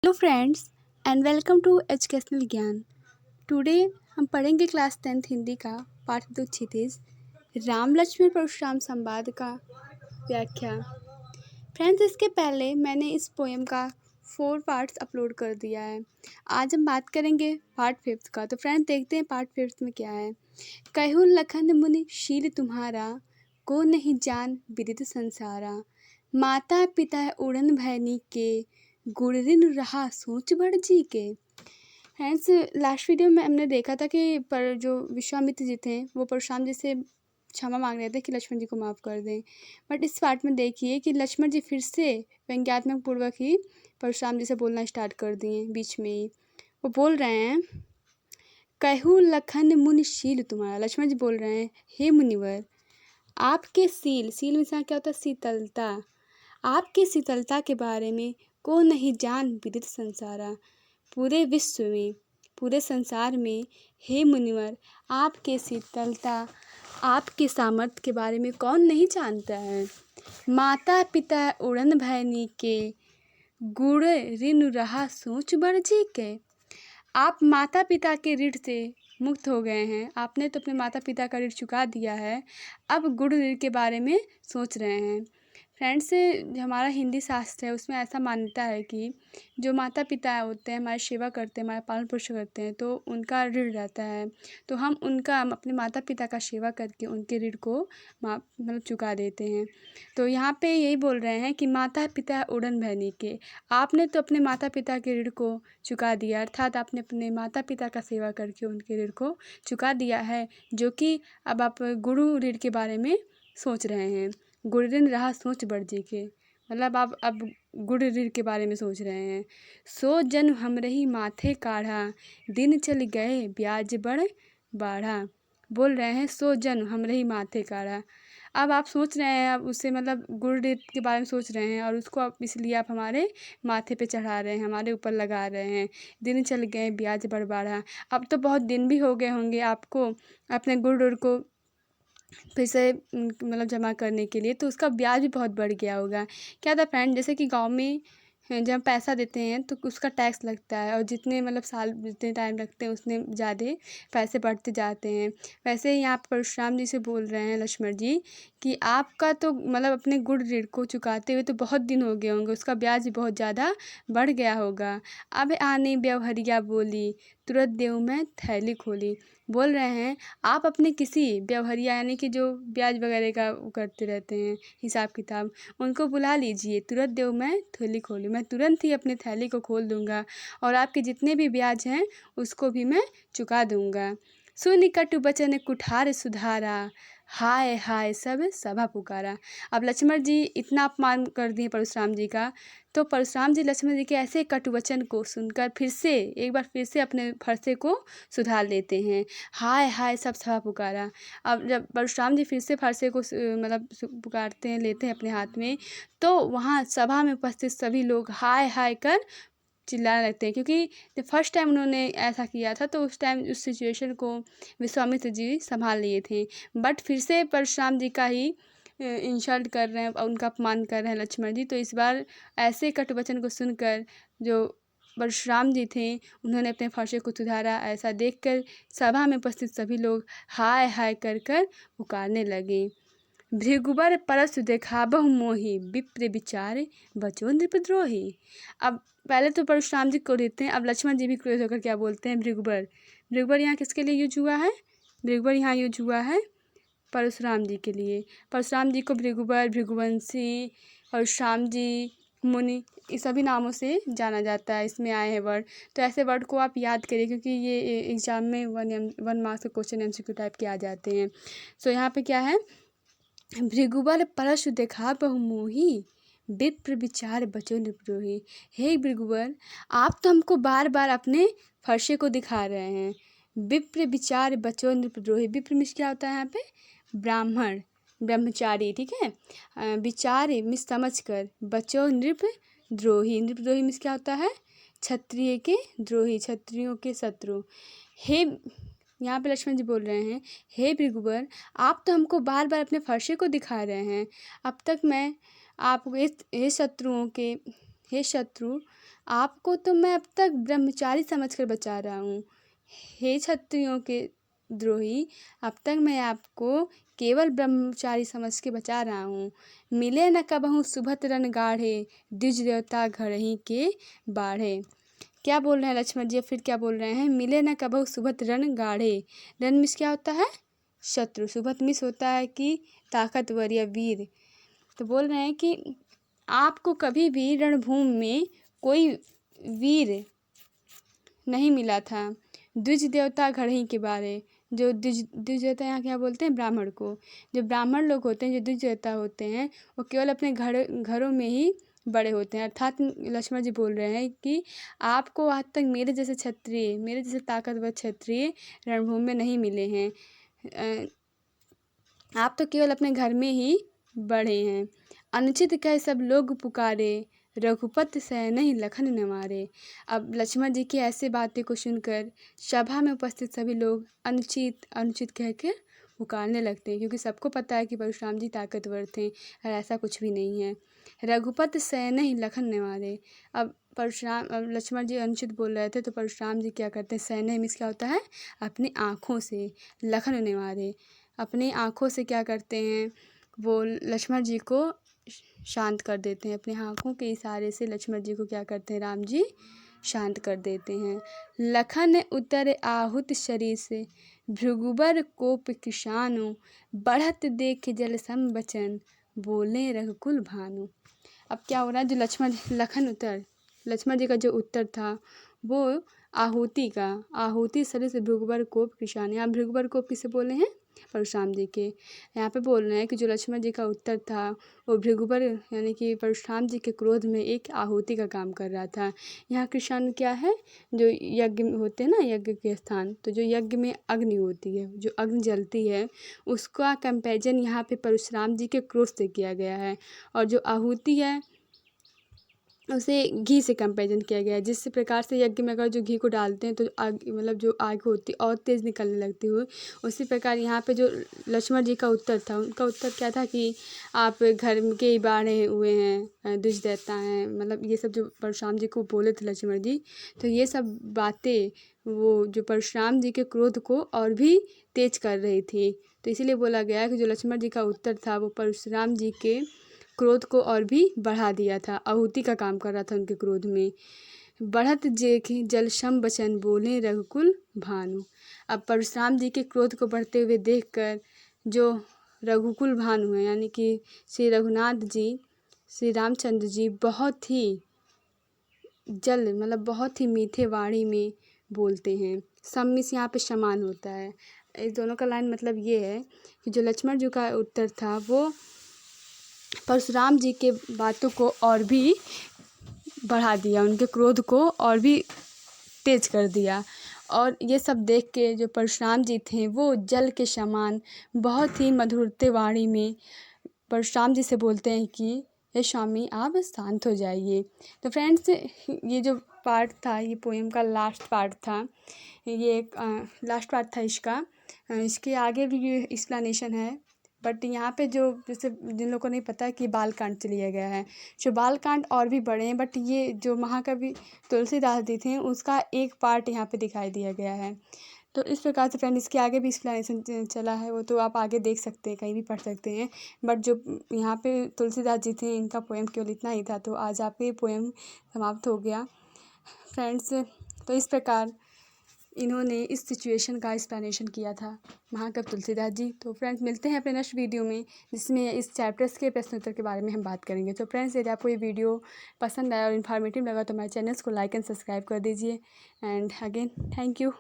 Hello friends and welcome to educational Gyan. Today हम पढ़ेंगे class 10th Hindi का पाठ 2 क्षितिज राम लक्ष्मण परशुराम संवाद का व्याख्या। फ्रेंड्स, इसके पहले मैंने इस पोएम का 4 पार्ट्स अपलोड कर दिया है। आज हम बात करेंगे पार्ट 5 का। तो फ्रेंड्स, देखते हैं पार्ट 5 में क्या है। कहूँ लखन मुनि शील तुम्हारा, को नहीं जान विदित संसारा। माता पिता उड़न भैनी के, गुण ऋण रहा सोच बड़ जी के। फ्रेंड्स, लास्ट वीडियो में हमने देखा था कि पर जो विश्वामित्र जी थे वो परशुराम जी से क्षमा मांग रहे थे कि लक्ष्मण जी को माफ़ कर दें। बट इस पार्ट में देखिए कि लक्ष्मण जी फिर से व्यंग्यात्मक पूर्वक ही परशुराम जी से बोलना स्टार्ट कर दिए। बीच में ही वो बोल रहे हैं, कहूँ लखन मुनि शील तुम्हारा। लक्ष्मण जी बोल रहे हैं, हे मुनिवर, आपके शील में क्या होता है? शीतलता। आपकी शीतलता के बारे में को नहीं जान विदित संसारा। पूरे विश्व में, पूरे संसार में हे मुनिवर, आपके शीतलता, आपके सामर्थ्य के बारे में कौन नहीं जानता है। माता पिता उड़न भैनी के, गुण ऋण रहा सोच बड़ जी के। आप माता पिता के ऋण से मुक्त हो गए हैं। आपने तो अपने माता पिता का ऋण चुका दिया है, अब गुण ऋण के बारे में सोच रहे हैं। फ्रेंड्स, जो हमारा हिंदी शास्त्र है उसमें ऐसा मान्यता है कि जो माता पिता होते हैं, हमारी सेवा करते हैं, हमारा पालन पोषण करते हैं, तो उनका ऋण रहता है। तो हम अपने माता पिता का सेवा करके उनके ऋण को मतलब चुका देते हैं। तो यहाँ पे यही बोल रहे हैं कि माता पिता उड़न भैनी के, आपने तो अपने माता पिता के ऋण को चुका दिया, अर्थात आपने अपने माता पिता का सेवा करके उनके ऋण को चुका दिया है, जो कि अब आप गुरु ऋण के बारे में सोच रहे हैं। गुण ऋण रहा सोच बड़ जी के, मतलब आप अब गुण ऋण के बारे में सोच रहे हैं। सो जन्म हमरही माथे काढ़ा, दिन चल गए ब्याज बढ़ बाढ़ा। बोल रहे हैं सो जन्म हमरही माथे काढ़ा। अब आप सोच रहे हैं, अब उससे मतलब गुण ऋण के बारे में सोच रहे हैं और उसको आप इसलिए आप हमारे माथे पे चढ़ा रहे हैं, हमारे ऊपर लगा रहे हैं। दिन चल गए ब्याज बढ़ बाढ़ा। अब तो बहुत दिन भी हो गए होंगे आपको अपने गुण ऋण को फिर से मतलब जमा करने के लिए, तो उसका ब्याज भी बहुत बढ़ गया होगा। क्या था फ्रेंड, जैसे कि गांव में जब हम पैसा देते हैं तो उसका टैक्स लगता है, और जितने मतलब साल जितने टाइम लगते हैं उतने ज़्यादा पैसे बढ़ते जाते हैं। वैसे ही यहाँ पर परशुराम जी से बोल रहे हैं लक्ष्मण जी कि आपका तो मतलब अपने गुण ऋण को चुकाते हुए तो बहुत दिन हो गए होंगे, उसका ब्याज भी बहुत ज़्यादा बढ़ गया होगा। अब आने व्यवहरिया बोली, तुरंत देव में थैली खोली। बोल रहे हैं आप अपने किसी व्यवहारिया यानी कि जो ब्याज वगैरह का वो करते रहते हैं हिसाब किताब, उनको बुला लीजिए। तुरंत देव मैं थैली खोली, मैं तुरंत ही अपने थैली को खोल दूंगा और आपके जितने भी ब्याज हैं उसको भी मैं चुका दूंगा। सुनि कटु बचन कुठार सुधारा, हाय हाय सब सभा पुकारा। अब लक्ष्मण जी इतना अपमान कर दिए परशुराम जी का, तो परशुराम जी लक्ष्मण जी के ऐसे कटु वचन को सुनकर एक बार फिर से अपने फरसे को सुधार लेते हैं। हाय हाय सब सभा पुकारा। अब जब परशुराम जी फिर से फरसे को मतलब पुकारते हैं, लेते हैं अपने हाथ में, तो वहाँ सभा में उपस्थित सभी लोग हाय हाय कर चिल्लाने लगते हैं, क्योंकि जब फर्स्ट टाइम उन्होंने ऐसा किया था तो उस टाइम उस सिचुएशन को विश्वामित्र जी संभाल लिए थे। बट फिर से परशुराम जी का ही इंसल्ट कर रहे हैं, उनका अपमान कर रहे हैं लक्ष्मण जी। तो इस बार ऐसे कटु वचन को सुनकर जो परशुराम जी थे उन्होंने अपने फरसे को सुधारा। ऐसा देखकर सभा में उपस्थित सभी लोग हाय हाय कर कर पुकारने लगे। भृगुबर परसु देखाबहु मोहि, विप्र विचार बचो नृपद्रोही। अब पहले तो परशुराम जी क्रोधित थे, अब लक्ष्मण जी भी क्रोधित होकर क्या बोलते हैं, भृगुबर यहाँ किसके लिए यूज हुआ है? भृगुबर यहाँ यूज हुआ है परशुराम जी के लिए। परशुराम जी को भृगुबर, भृगुवंशी, परशुराम जी, मुनि, इस सभी नामों से जाना जाता है। इसमें आए हैं वर्ड, तो ऐसे वर्ड को आप याद करिए, क्योंकि ये एग्जाम में 1 मार्क्स के क्वेश्चन MCQ टाइप के आ जाते हैं। सो यहाँ पे क्या है, भृगुबर परशु देखा बहु मोही, विप्र विचार बचो नृपद्रोही। हे भृगुबर, आप तो हमको बार बार अपने फरसे को दिखा रहे हैं। विप्र विचार बचो नृपद्रोही। विप्र मिस क्या होता है यहाँ पे? ब्राह्मण, ब्रह्मचारी, ठीक है। विचार मिस समझ कर, बचो नृपद्रोही। नृपद्रोही मिस क्या होता है? क्षत्रिय के द्रोही, क्षत्रियों के शत्रु। हे, यहाँ पे लक्ष्मण जी बोल रहे हैं, हे भृगुबर, आप तो हमको बार बार अपने फरसे को दिखा रहे हैं। अब तक मैं आपको हे शत्रु, आपको तो मैं अब तक ब्रह्मचारी समझकर बचा रहा हूँ। हे क्षत्रियों के द्रोही, अब तक मैं आपको केवल ब्रह्मचारी समझ के बचा रहा हूँ। मिले न कबहु सुभत रन गाढ़े, द्विज देवता घरही के बाढ़े। क्या बोल रहे हैं लक्ष्मण जी? फिर क्या बोल रहे हैं? मिले न कबहु सुभत रन गाढ़े। रन मीन्स क्या होता है? शत्रु। सुभत मीन्स होता है कि ताकतवर या वीर। तो बोल रहे हैं कि आपको कभी भी रणभूमि में कोई वीर नहीं मिला था। द्विज देवता घरही के बारे, जो द्विज देवता यहाँ क्या बोलते हैं? ब्राह्मण को। जो ब्राह्मण लोग होते हैं, जो द्विज देवता होते हैं, वो केवल अपने घरों में ही बड़े होते हैं। अर्थात लक्ष्मण जी बोल रहे हैं कि आपको आज तक मेरे जैसे क्षत्रिय, मेरे जैसे ताकतवर क्षत्रिय रणभूमि में नहीं मिले हैं। आप तो केवल अपने घर में ही बड़े हैं। अनुचित कह सब लोग पुकारे, रघुपत सह नहीं लखन न मारे। अब लक्ष्मण जी की ऐसे बातें को सुनकर सभा में उपस्थित सभी लोग अनुचित अनुचित कह के पुकारने लगते हैं, क्योंकि सबको पता है कि परशुराम जी ताकतवर थे और ऐसा कुछ भी नहीं है। रघुपत सह नहीं लखन न मारे। अब लक्ष्मण जी अनुचित बोल रहे थे, तो परशुराम जी क्या करते हैं? सह नहीं मीन्स क्या होता है? अपनी आँखों से, लखन न मारे, अपनी आँखों से क्या करते हैं? वो लक्ष्मण जी को शांत कर देते हैं। अपने आँखों के इशारे से लक्ष्मण जी को क्या करते हैं? राम जी शांत कर देते हैं। लखन उतर आहुत शरीर से, भृगुबर कोप किशानु, बढ़त देख जल सम बचन, बोले रघुकुल भानु। अब क्या हो रहा है? जो लक्ष्मण जी का जो उत्तर था वो आहुति शरीर से भृगुबर कोप किशान। यहाँ भृगुबर कोप किसे बोले हैं? परशुराम जी के। यहाँ पे बोल रहे हैं कि जो लक्ष्मण जी का उत्तर था वो भृगुबर यानी कि परशुराम जी के क्रोध में एक आहुति का काम कर रहा था। यहाँ किसान क्या है? जो यज्ञ होते हैं ना, यज्ञ के स्थान, तो जो यज्ञ में अग्नि होती है, जो अग्नि जलती है, उसका कंपेरिजन यहाँ पे परशुराम जी के क्रोध से किया गया है। और जो आहुति है उसे घी से कंपेरिजन किया गया है। जिस प्रकार से यज्ञ में अगर जो घी को डालते हैं तो आग मतलब जो आग होती है और तेज़ निकलने लगती है, उसी प्रकार यहाँ पे जो लक्ष्मण जी का उत्तर था, उनका उत्तर क्या था कि आप घर के ही बाढ़े हुए हैं, द्विज देवता हैं, मतलब ये सब जो परशुराम जी को बोले थे लक्ष्मण जी, तो ये सब बातें वो जो परशुराम जी के क्रोध को और भी तेज कर रही थी। तो इसीलिए बोला गया कि जो लक्ष्मण जी का उत्तर था वो परशुराम जी के क्रोध को और भी बढ़ा दिया था, आहुति का काम कर रहा था उनके क्रोध में। बढ़त जेखि जल सम बचन, बोले रघुकुल भानु। अब परशुराम जी के क्रोध को बढ़ते हुए देखकर जो रघुकुल भानु हैं यानी कि श्री रघुनाथ जी, श्री रामचंद्र जी बहुत ही बहुत ही मीठे वाणी में बोलते हैं। सम मीन्स यहाँ पे समान होता है। इस दोनों का लाइन मतलब ये है कि जो लक्ष्मण जी का उत्तर था वो परशुराम जी के बातों को और भी बढ़ा दिया, उनके क्रोध को और भी तेज कर दिया। और ये सब देख के जो परशुराम जी थे वो जल के समान बहुत ही मधुरते वाणी में परशुराम जी से बोलते हैं कि हे स्वामी आप शांत हो जाइए। तो फ्रेंड्स, ये जो पार्ट था, ये पोएम का लास्ट पार्ट था, ये लास्ट पार्ट था इसका। इसके आगे भी ये एक्सप्लेनेशन है, बट यहाँ पे जो जैसे जिन लोगों को नहीं पता कि बाल कांड से लिया गया है, जो बाल कांड और भी बड़े हैं, बट ये जो महाकवि तुलसीदास जी थे उसका एक पार्ट यहाँ पे दिखाई दिया गया है। तो इस प्रकार से फ्रेंड इसके आगे भी एक्सप्लेनेशन चला है, वो तो आप आगे देख सकते हैं, कहीं भी पढ़ सकते हैं। बट जो यहाँ पे तुलसीदास जी थे इनका पोएम केवल इतना ही था। तो आज आपका ये पोएम समाप्त हो गया फ्रेंड्स। तो इस प्रकार इन्होंने इस सिचुएशन का एक्सप्लेनेशन किया था महाकवि तुलसीदास जी। तो फ्रेंड्स मिलते हैं अपने नेक्स्ट वीडियो में, जिसमें इस चैप्टर्स के प्रश्न उत्तर के बारे में हम बात करेंगे। तो फ्रेंड्स, यदि आपको ये वीडियो पसंद आया और इन्फॉर्मेटिव लगा तो हमारे चैनल्स को लाइक एंड सब्सक्राइब कर दीजिए। And again thank you.